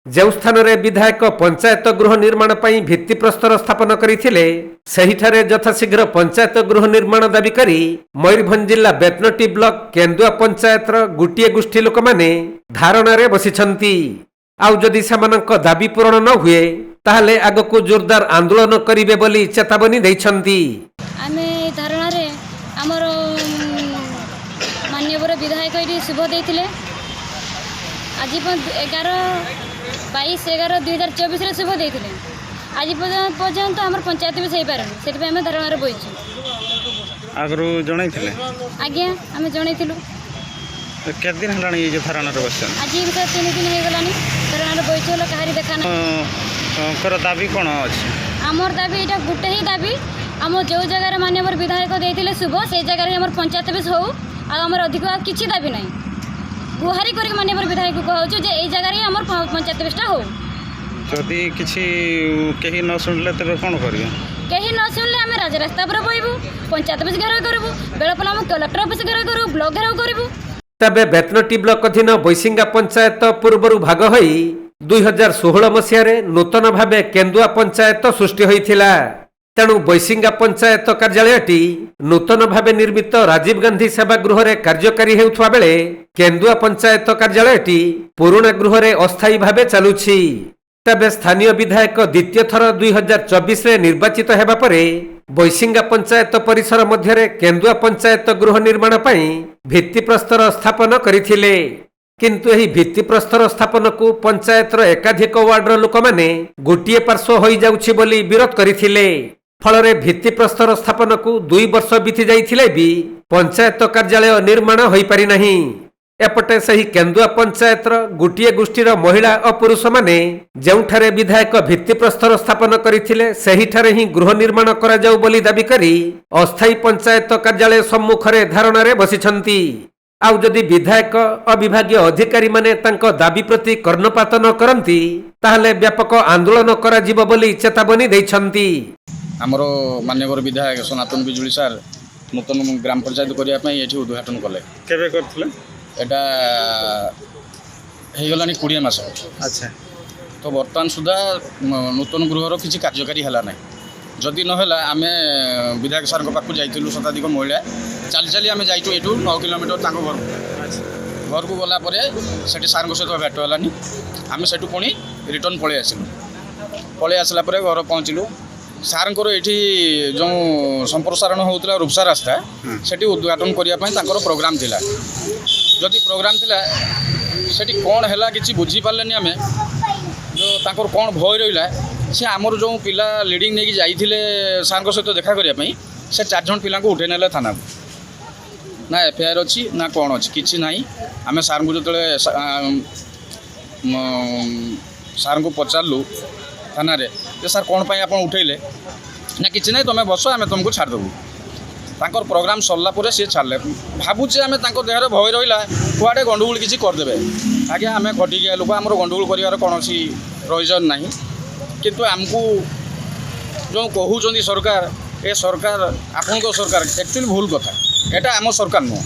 ଯେଉଁ ସ୍ଥାନରେ ବିଧାୟକ ପଞ୍ଚାୟତ ଗୃହ ନିର୍ମାଣ ପାଇଁ ଭିତ୍ତିପ୍ରସ୍ତର ସ୍ଥାପନ କରିଥିଲେ ସେହିଠାରେ ଯଥାଶୀଘ୍ର ପଞ୍ଚାୟତ ଗୃହ ନିର୍ମାଣ ଦାବି କରି ମୟୂରଭଞ୍ଜ ଜିଲ୍ଲା ବେତନଟି ବ୍ଲକ କେନ୍ଦୁଆ ପଞ୍ଚାୟତର ଗୋଟିଏ ଗୋଷ୍ଠୀ ଲୋକମାନେ ଧାରଣାରେ ବସିଛନ୍ତି। ଆଉ ଯଦି ସେମାନଙ୍କ ଦାବି ପୂରଣ ନ ହୁଏ ତାହେଲେ ଆଗକୁ ଜୋରଦାର ଆନ୍ଦୋଳନ କରିବେ ବୋଲି ଚେତାବନୀ ଦେଇଛନ୍ତି। ଆମେ ଧାରଣାରେ ଆମର ମାନ୍ୟବର ବିଧାୟକ ଏଠି ଶୁଭ ଦେଇଥିଲେ। ଆଜି 22/11/2024 ଶୁଭ ଦେଇଥିଲେ। ଆଜି ପର୍ଯ୍ୟନ୍ତ ଆମର ପଞ୍ଚାୟତ ବି ହେଇପାରୁନି, ସେଥିପାଇଁ ଆମେ ଧାରଣାରେ ବହିଛୁ। ଆଗରୁ ଜଣାଇଥିଲେ? ଆଜ୍ଞା, ଆମେ ଜଣାଇଥିଲୁ। କେତେ ଦିନ ହେଲାଣି ଏ ଧାରଣାରେ ବସିଛନ୍ତି? ଆଜି 3 ଦିନ ହେଇଗଲାଣି ଧାରଣାରେ ବହିଛୁ, ହେଲେ କାହାରି ଦେଖା ନାହିଁ। ଦାବି କ'ଣ ଅଛି? ଆମର ଦାବି ଏଇଟା ଗୋଟେ ହିଁ ଦାବି, ଆମ ଯେଉଁ ଜାଗାରେ ମାନ୍ୟବର ବିଧାୟକ ଦେଇଥିଲେ ଶୁଭ, ସେଇ ଜାଗାରେ ଆମର ପଞ୍ଚାୟତ ବି ହଉ। ଆଉ ଆମର ଅଧିକ ଆଉ କିଛି ଦାବି ନାହିଁ। ଗୁହାରି କରିକି ମାନ୍ୟବର ବିଧାୟକ କହୁଛୁ ଯେ ଏଇ ଜାଗାରେ ଆମର ପଞ୍ଚାୟତ ବିଷଟା ହଉ। ଯଦି କିଛି କେହି ନ ଶୁଣିଲେ ତେବେ କ'ଣ କରିବେ? କେହି ନ ଶୁଣିଲେ ଆମେ ରାଜରାସ୍ତା ଉପରେ ବହିବୁ, ପଞ୍ଚାୟତ ଅଫିସ ଘେରାଉ କରିବୁ, ବେଳେ ପଡ଼ିଲେ ଆମେ କଲେକ୍ଟର ଅଫିସ ଘେରାଉ କରିବୁ, ବ୍ଲକ ଘେରାଉ କରିବୁ। ତେବେ ବେତନଟି ବ୍ଲକ ଅଧୀନ ବୈସିଙ୍ଗା ପଞ୍ଚାୟତ ପୂର୍ବରୁ ଭାଗ ହୋଇ 2016 ମସିହାରେ ନୂତନ ଭାବେ କେନ୍ଦୁଆ ପଞ୍ଚାୟତ ସୃଷ୍ଟି ହୋଇଥିଲା। ତେଣୁ ବୈସିଙ୍ଗା ପଞ୍ଚାୟତ କାର୍ଯ୍ୟାଳୟଟି ନୂତନ ଭାବେ ନିର୍ମିତ ରାଜୀବ ଗାନ୍ଧୀ ସେବା ଗୃହରେ କାର୍ଯ୍ୟକାରୀ ହେଉଥିବା ବେଳେ କେନ୍ଦୁଆ ପଞ୍ଚାୟତ କାର୍ଯ୍ୟାଳୟଟି ପୁରୁଣା ଗୃହରେ ଅସ୍ଥାୟୀ ଭାବେ ଚାଲୁଛି। ତେବେ ସ୍ଥାନୀୟ ବିଧାୟକ ଦ୍ୱିତୀୟ ଥର 2024ରେ ନିର୍ବାଚିତ ହେବା ପରେ ବୈସିଙ୍ଗା ପଞ୍ଚାୟତ ପରିସର ମଧ୍ୟରେ କେନ୍ଦୁଆ ପଞ୍ଚାୟତ ଗୃହ ନିର୍ମାଣ ପାଇଁ ଭିତ୍ତିପ୍ରସ୍ତର ସ୍ଥାପନ କରିଥିଲେ। କିନ୍ତୁ ଏହି ଭିତ୍ତିପ୍ରସ୍ତର ସ୍ଥାପନକୁ ପଞ୍ଚାୟତର ଏକାଧିକ ୱାର୍ଡର ଲୋକମାନେ ଗୋଟିଏ ପାର୍ଶ୍ୱ ହୋଇଯାଉଛି ବୋଲି ବିରୋଧ କରିଥିଲେ। ଫଳରେ ଭିତ୍ତିପ୍ରସ୍ତର ସ୍ଥାପନକୁ 2 ବର୍ଷ ବିତି ଯାଇଥିଲେ ବି ପଞ୍ଚାୟତ କାର୍ଯ୍ୟାଳୟ ନିର୍ମାଣ ହୋଇପାରିନାହିଁ। ଏପଟେ ସେହି କେନ୍ଦୁଆ ପଞ୍ଚାୟତର ଗୋଟିଏ ଗୋଷ୍ଠୀର ମହିଳା ଓ ପୁରୁଷମାନେ ଯେଉଁଠାରେ ବିଧାୟକ ଭିତ୍ତିପ୍ରସ୍ତର ସ୍ଥାପନ କରିଥିଲେ ସେହିଠାରେ ହିଁ ଗୃହ ନିର୍ମାଣ କରାଯାଉ ବୋଲି ଦାବି କରି ଅସ୍ଥାୟୀ ପଞ୍ଚାୟତ କାର୍ଯ୍ୟାଳୟ ସମ୍ମୁଖରେ ଧାରଣାରେ ବସିଛନ୍ତି। ଆଉ ଯଦି ବିଧାୟକ ଓ ବିଭାଗୀୟ ଅଧିକାରୀମାନେ ତାଙ୍କ ଦାବି ପ୍ରତି କର୍ଣ୍ଣପାତ ନ କରନ୍ତି ତାହେଲେ ବ୍ୟାପକ ଆନ୍ଦୋଳନ କରାଯିବ ବୋଲି ଚେତାବନୀ ଦେଇଛନ୍ତି। ଆମର ମାନ୍ୟବର ବିଧାୟକ ସନାତନ ବିଜୁଳି ସାର୍ ନୂତନ ଗ୍ରାମ ପଞ୍ଚାୟତ କରିବା ପାଇଁ ଏଠି ଉଦ୍ଘାଟନ କଲେ। କେବେ କରିଥିଲେ? ଏଟା ହେଇଗଲାଣି 20 ମାସ। ଆଚ୍ଛା। ତ ବର୍ତ୍ତମାନ ସୁଦ୍ଧା ନୂତନ ଗୃହର କିଛି କାର୍ଯ୍ୟକାରୀ ହେଲା ନାହିଁ। ଯଦି ନହେଲା ଆମେ ବିଧାୟକ ସାର୍ଙ୍କ ପାଖକୁ ଯାଇଥିଲୁ, ଶତାଧିକ ମହିଳା ଚାଲି ଚାଲି ଆମେ ଯାଇଛୁ ଏଠୁ 9 କିଲୋମିଟର ତାଙ୍କ ଘରକୁ ଗଲା ପରେ ସେଠି ସାର୍ଙ୍କ ସହିତ ଭେଟ ହେଲାନି। ଆମେ ସେଠୁ ପୁଣି ରିଟର୍ନ ପଳେଇ ଆସିଲୁ। ପଳେଇ ଆସିଲା ପରେ ଘର ପହଞ୍ଚିଲୁ। ସାର୍ଙ୍କର ଏଠି ଯେଉଁ ସମ୍ପ୍ରସାରଣ ହେଉଥିଲା ରୂପସା ରାସ୍ତା, ସେଠି ଉଦ୍ଘାଟନ କରିବା ପାଇଁ ତାଙ୍କର ପ୍ରୋଗ୍ରାମ୍ ଥିଲା। ଯଦି ପ୍ରୋଗ୍ରାମ୍ ଥିଲା ସେଠି କ'ଣ ହେଲା କିଛି ବୁଝିପାରିଲେନି ଆମେ। ଯେଉଁ ତାଙ୍କର କ'ଣ ଭୟ ରହିଲା, ସେ ଆମର ଯେଉଁ ପିଲା ଲିଡ଼ିଂ ନେଇକି ଯାଇଥିଲେ ସାର୍ଙ୍କ ସହିତ ଦେଖା କରିବା ପାଇଁ, ସେ 4 ଜଣ ପିଲାଙ୍କୁ ଉଠେଇ ନେଲେ ଥାନାକୁ। ନା FIR ଅଛି ନା କ'ଣ ଅଛି, କିଛି ନାହିଁ। ଆମେ ସାର୍ଙ୍କୁ ଯେତେବେଳେ ସାର୍ଙ୍କୁ ପଚାରିଲୁ ଥାନାରେ ଯେ ସାର୍ କ'ଣ ପାଇଁ ଆପଣ ଉଠେଇଲେ, ନା କିଛି ନାହିଁ ତୁମେ ବସ ଆମେ ତୁମକୁ ଛାଡ଼ିଦେବୁ। ତାଙ୍କର ପ୍ରୋଗ୍ରାମ୍ ସରିଲା ପରେ ସିଏ ଛାଡ଼ିଲେ। ଭାବୁଛେ ଆମେ ତାଙ୍କ ଦେହରେ ଭୟ ରହିଲା କୁଆଡ଼େ ଗଣ୍ଡଗୋଳ କିଛି କରିଦେବେ। ଆଜ୍ଞା, ଆମେ ଖଟିକିଆ ଲୋକ, ଆମର ଗଣ୍ଡଗୋଳ କରିବାର କୌଣସି ପ୍ରয়োଜନ ନାହିଁ। କିନ୍ତୁ ଆମକୁ ଯେଉଁ କହୁଛନ୍ତି ସରକାର, ଏ ସରକାର ଆପଣଙ୍କ ସରକାର, ଆକ୍ଚୁଆଲି ଭୁଲ କଥା। ଏଇଟା ଆମ ସରକାର ନୁହଁ।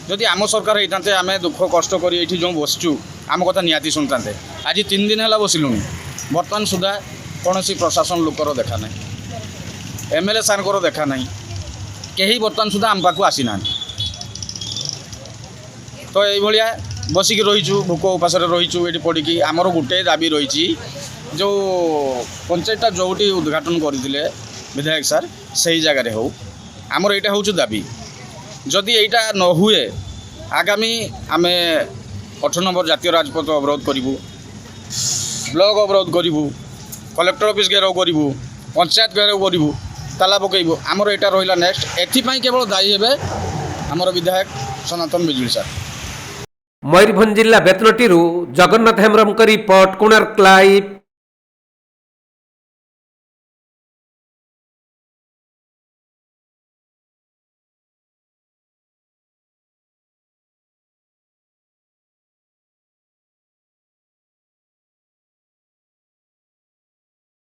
ଯଦି ଆମ ସରକାର ହେଇଥାନ୍ତେ ଆମେ ଦୁଃଖ କଷ୍ଟ କରି ଏଇଠି ଯେଉଁ ବସିଛୁ ଆମ କଥା ନିହାତି ଶୁଣିଥାନ୍ତେ। ଆଜି 3 ଦିନ ହେଲା ବସିଲୁଣି, ବର୍ତ୍ତମାନ ସୁଦ୍ଧା କୌଣସି ପ୍ରଶାସନ ଲୋକର ଦେଖା ନାହିଁ, MLA ସାର୍ଙ୍କର ଦେଖା ନାହିଁ, କେହି ବର୍ତ୍ତମାନ ସୁଦ୍ଧା ଆମ ପାଖକୁ ଆସିନାହାନ୍ତି। ତ ଏଇଭଳିଆ ବସିକି ରହିଛୁ, ଭୋକ ଉପାସରେ ରହିଛୁ ଏଠି ପଡ଼ିକି। ଆମର ଗୋଟେ ଦାବି ରହିଛି, ଯେଉଁ ପଞ୍ଚାୟତଟା ଯେଉଁଠି ଉଦ୍ଘାଟନ କରିଥିଲେ ବିଧାୟକ ସାର୍ ସେହି ଜାଗାରେ ହେଉ। ଆମର ଏଇଟା ହେଉଛି ଦାବି। ଯଦି ଏଇଟା ନ ହୁଏ ଆଗାମୀ ଆମେ 8 ନମ୍ବର ଜାତୀୟ ରାଜପଥ ଅବରୋଧ କରିବୁ, ବ୍ଲକ ଅବରୋଧ କରିବୁ, କଲେକ୍ଟର ଅଫିସ୍ ଘେରାଉ କରିବୁ, ପଞ୍ଚାୟତ ଘେରାଉ କରିବୁ, ତାଲା ପକାଇବୁ। ଆମର ଏଇଟା ରହିଲା ନେକ୍ସଟ। ଏଥିପାଇଁ କେବଳ ଦାୟୀ ହେବେ ଆମର ବିଧାୟକ ସନାତନ ବିଜୁଳି ସାର୍। ମୟୂରଭଞ୍ଜ ଜିଲ୍ଲା ବେତନଟିରୁ ଜଗନ୍ନାଥ ହେମ୍ବ୍ରମଙ୍କ ରିପୋର୍ଟ, କୋଣାର୍କ ଲାଇଭ୍।